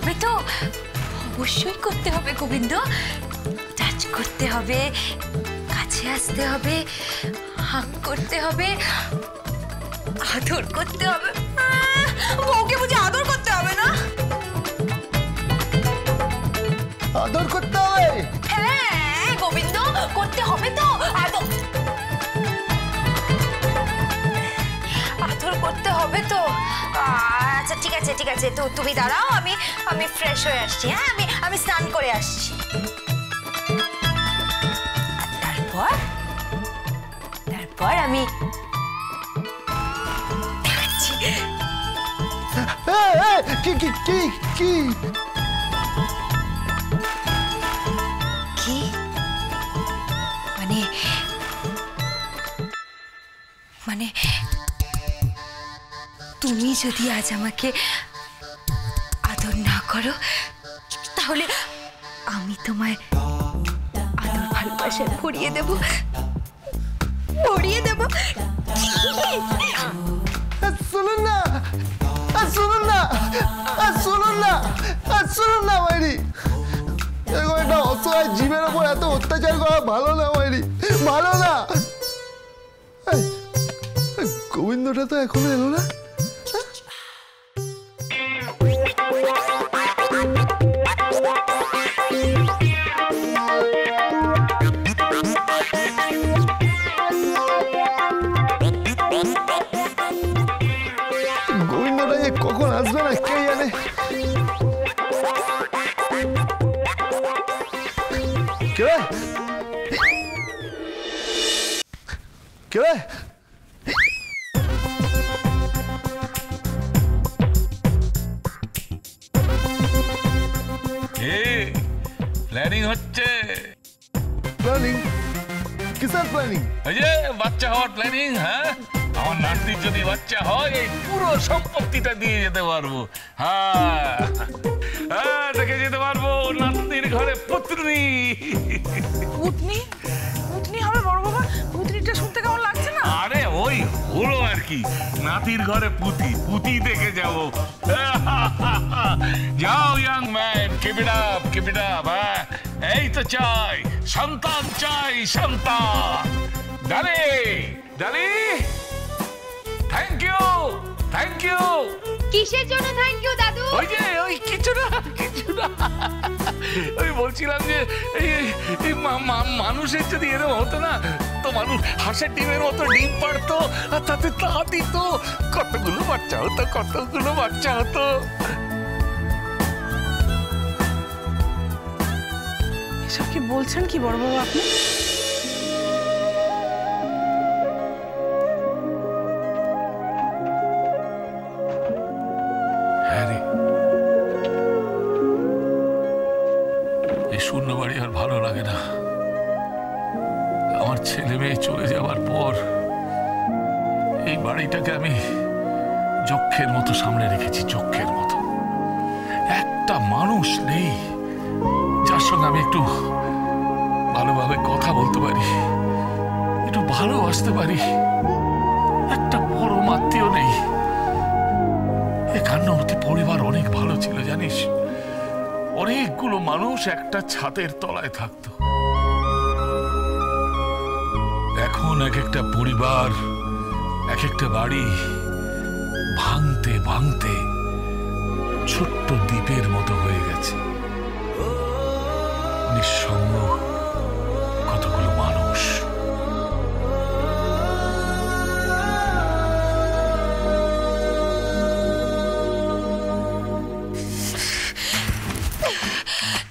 হবে তো? অবশ্যই করতে হবে গোবিন্দ। টাচ করতে হবে, কাছে আসতে হবে, হাত করতে হবে, আদর করতে হবে। বউকে বুঝে আদর করতে হবে না? আদর করতে হবে? হ্যাঁ গোবিন্দ, করতে হবে তো আদর। আদর করতে হবে তো। আচ্ছা ঠিক আছে ঠিক আছে, তো তুমি দাঁড়াও, আমি ফ্রেশ হয়ে আসছি। হ্যাঁ আমি স্নান করে আসছি। তারপর আমি কি কি কি কি কি মানে তুমি যদি আজ আমাকে আদর না করো তাহলে আমি তোমায় আদর ভালোবাসা ভরিয়ে দেব। শুনুন না, শুনুন না, শুনুন না, শুনুন না মাইরি, এরকম একটা অসহায় জীবের ওপর এত অত্যাচার করা ভালো না মাইরি, ভালো না। গোবিন্দটা তো এখনো এলো না। গোবিন্দটা যে কখন আসবে না কে জানে। কে কে প্ল্যানিং হচ্ছে। প্ল্যানিং? কিসের প্ল্যানিং? ওই যে বাচ্চা হওয়ার প্ল্যানিং। হ্যাঁ, আমার নাতির যদি বাচ্চা হয় এই পুরো সম্পত্তিটা দিয়ে যেতে পারবো। হ্যাঁ হ্যাঁ, দেখে যেতে পারবো নাতির ঘরে পুত্রী। পুতনি? পুতনি হবে বড় বাবা? পুতনিটা শুনতে কেমন লাগছে না? আরে ওই হলো আর কি, নাতির ঘরে পুতি দেখে যাবো। যাও young man, keep it up, keep it up. এই তো চাই সন্তান, চাই সন্তান। ডালি ডালি, থ্যাংক ইউ, থ্যাংক ইউ। কিসের জন্য থ্যাংক ইউ দাদু? ওই যে ওই কিছু না ওই বলছিলাম যে এই মানুষের যদি এরকম হতো না তো মানুষ হাঁসের ডিমের মতো ডিম পারতো আর তাতে তা দিত, কতগুলো বাচ্চা হতো, কতগুলো বাচ্চা হতো। এসব কি বলছেন কি বড় বাবা আপনি? শূন্য বাড়ি আর ভালো লাগে না। আমার ছেলে মেয়ে চলে যাওয়ার পর এই বাড়িটাকে আমি যক্ষের মতো সামনে রেখেছি, যক্ষের মতো। একটা মানুষ নেই যার সঙ্গে আমি একটু ভালোভাবে কথা বলতে পারি, একটু ভালোবাসতে পারি। একটা পরম আত্মীয় নেই। এ কান্নাবতী পরিবার অনেক ভালো ছিল জানিস, অনেকগুলো মানুষ একটা ছাদের তলায় থাকতো। এখন এক একটা পরিবার, এক একটা বাড়ি ভাঙতে ভাঙতে ছোট্ট দ্বীপের মতো হয়ে গেছে। নিঃসঙ্গ কতগুলো মানুষ।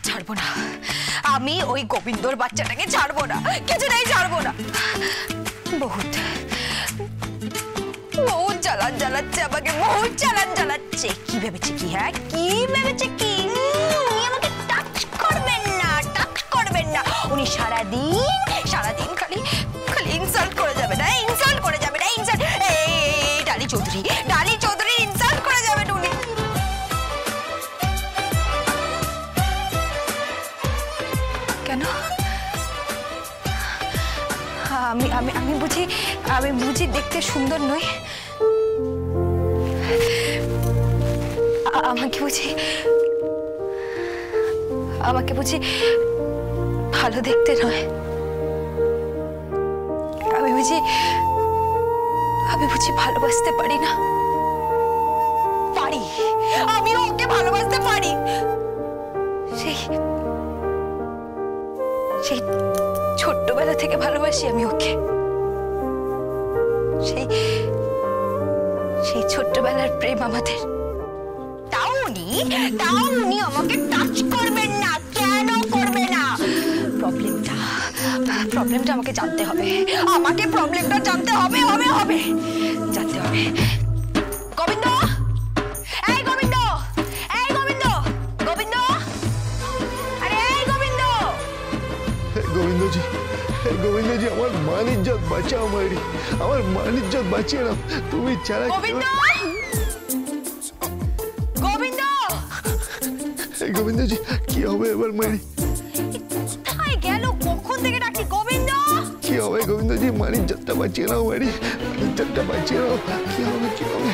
ছাড়বো না আমি, ওই গোবিন্দর বাচ্চাটাকে ছাড়বো না, কিছুটাই ছাড়বো না। বহুত বহুত জ্বালান জ্বালাচ্ছে আমাকে, বহুত জ্বালান জ্বালাচ্ছে। কি ভেবেছে কি? হ্যাঁ কি ভেবেছে কি? উনি আমাকে টাচ করবেন না, টাচ করবেন না। উনি সারাদিন খালি ইনসাল্ট করে যাবে না, ইনসাল্ট করে যাবে না, ইনসাল্ট। এই ডালি চৌধুরী ইনসাল্ট করে যাবেন উনি। কেন? আমি বুঝি দেখতে সুন্দর নই? আমাকে বুঝি আমাকে বুঝি ভালো দেখতে নয়, আমি বুঝি ভালোবাসতে পারি না? পারি, আমি ওকে ভালোবাসতে পারি। সেই ছোট্টবেলা থেকে ভালোবাসি আমি ওকে। সেই ছোট্টবেলার প্রেম আমাদের। তাও উনি আমাকে টাচ করবেন না। কেন করবে না? প্রবলেমটা আমাকে জানতে হবে। আমাকে প্রবলেমটা জানতে হবে। জানতে হবে। গোবিন্দ, এই গোবিন্দ, আরে এই গোবিন্দ। গোবিন্দজি আমার মান ইজ্জত বাঁচাও মাইরি, আমার মান ইজ্জত বাঁচিয়ে নাও, তুমি ছাড়া। গোবিন্দজি কি হবে এবার মাইরি? কোথায় গেল? কখন থেকে ডাকছি গোবিন্দ। কি হবে গোবিন্দজি? মান ইজ্জতটা বাঁচিয়ে নাও মাইরি, মান ইজ্জতটা বাঁচিয়ে নাও। কি হবে?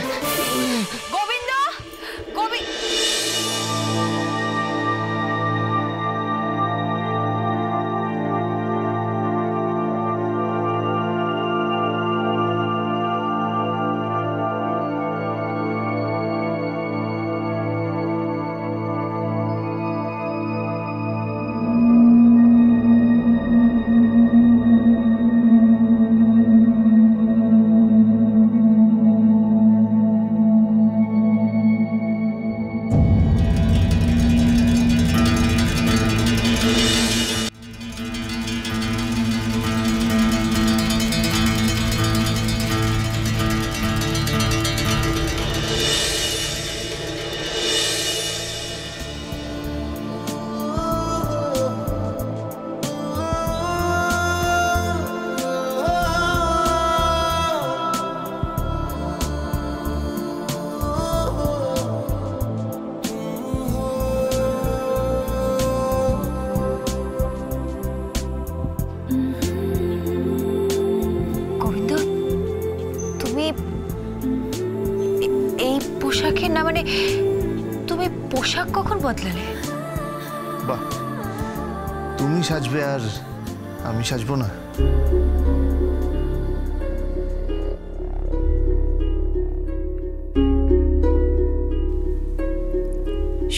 না মানে তুমি পোশাক কখন বদলালে? বাহ, তুমি সাজবে আর আমি সাজবো না?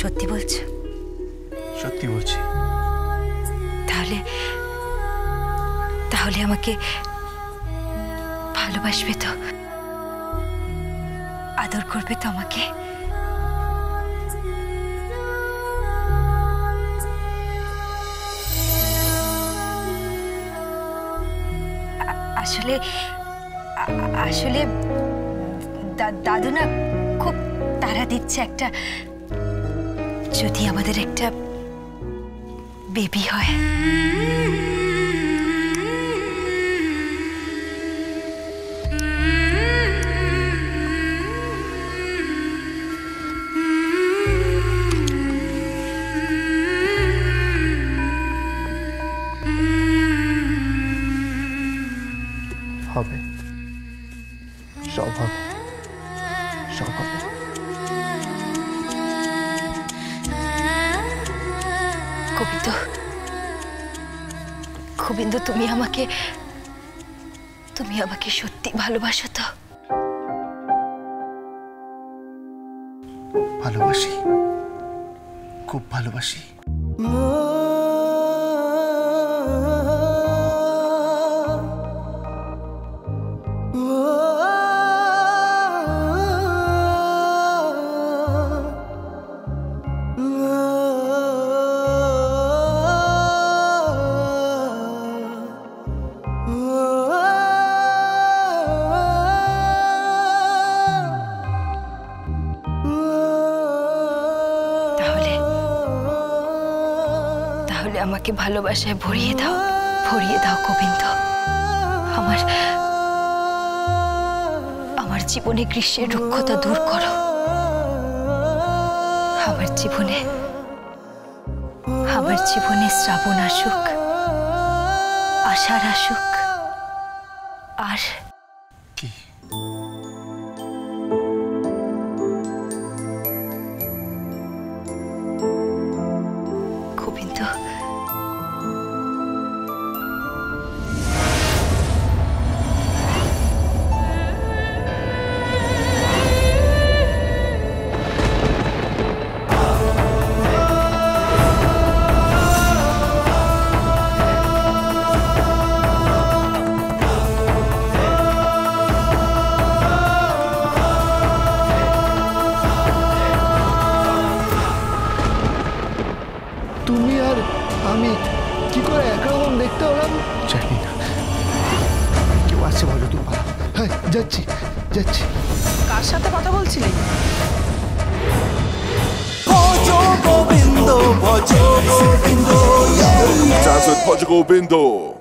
সত্যি বলছো? সত্যি বলছি। তাহলে আমাকে ভালোবাসবে তো? আদর করবে তো আমাকে? আসলে দাদু না খুব তাড়া দিচ্ছে একটা, যদি আমাদের একটা বেবি হয়। হবে, সব হবে, সব হবে। গোবিন্দ, তুমি আমাকে সত্যি ভালোবাসো তো? ভালোবাসি, খুব ভালোবাসি। আমাকে ভালোবাসায় ভরিয়ে দাও গোবিন্দ। আমার জীবনে গ্রীষ্মের রুক্ষতা দূর করো। আমার জীবনে শ্রাবণ আসুক, আষাঢ় আসুক, আর কি? গোবিন্দ, আসছে বলো, তুই পালা। হ্যাঁ যাচ্ছি যাচ্ছি। কার সাথে কথা বলছিলি? Chance with Portugal Bindo.